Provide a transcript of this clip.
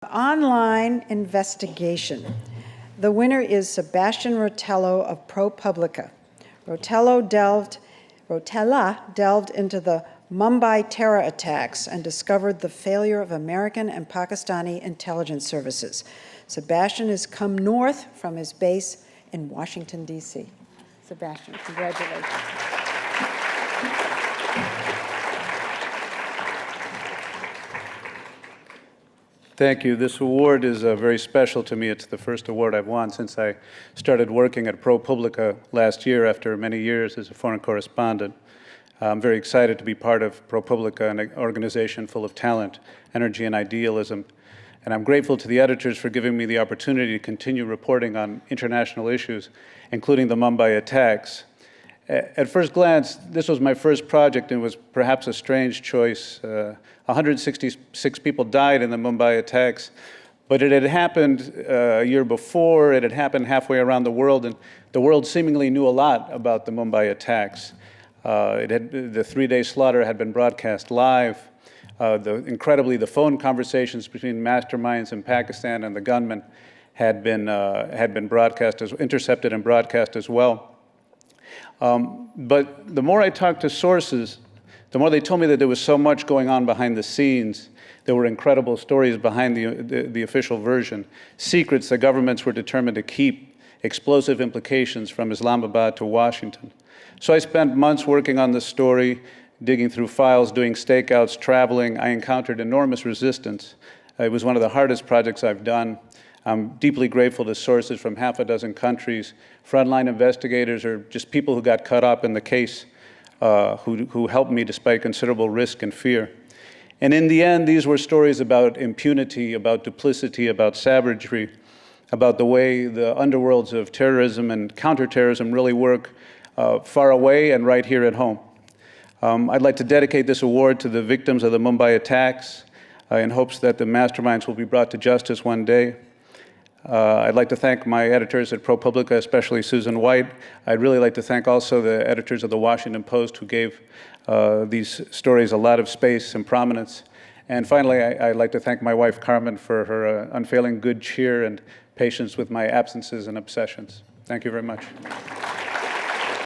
Online investigation. The winner is Sebastian Rotello of ProPublica. Rotella delved into the Mumbai terror attacks and discovered the failure of American and Pakistani intelligence services. Sebastian has come north from his base in Washington, D.C. Sebastian, congratulations. Thank you. This award is very special to me. It's the first award I've won since I started working at ProPublica last year after many years as a foreign correspondent. I'm very excited to be part of ProPublica, an organization full of talent, energy, and idealism. And I'm grateful to the editors for giving me the opportunity to continue reporting on international issues, including the Mumbai attacks. At first glance, this was my first project and was perhaps a strange choice. 166 people died in the Mumbai attacks, but it had happened a year before. It had happened halfway around the world, and the world seemingly knew a lot about the Mumbai attacks. The three-day slaughter had been broadcast live. Incredibly, the phone conversations between masterminds in Pakistan and the gunmen had been intercepted and broadcast as well. But the more I talked to sources, the more they told me that there was so much going on behind the scenes. There were incredible stories behind the official version, secrets that governments were determined to keep, explosive implications from Islamabad to Washington. So I spent months working on this story, digging through files, doing stakeouts, traveling. I encountered enormous resistance. It was one of the hardest projects I've done. I'm deeply grateful to sources from half a dozen countries, frontline investigators, or just people who got caught up in the case, who helped me despite considerable risk and fear. And in the end, these were stories about impunity, about duplicity, about savagery, about the way the underworlds of terrorism and counterterrorism really work far away and right here at home. I'd like to dedicate this award to the victims of the Mumbai attacks in hopes that the masterminds will be brought to justice one day. I'd like to thank my editors at ProPublica, especially Susan White. I'd really like to thank also the editors of the Washington Post who gave these stories a lot of space and prominence. And finally, I'd like to thank my wife, Carmen, for her unfailing good cheer and patience with my absences and obsessions. Thank you very much.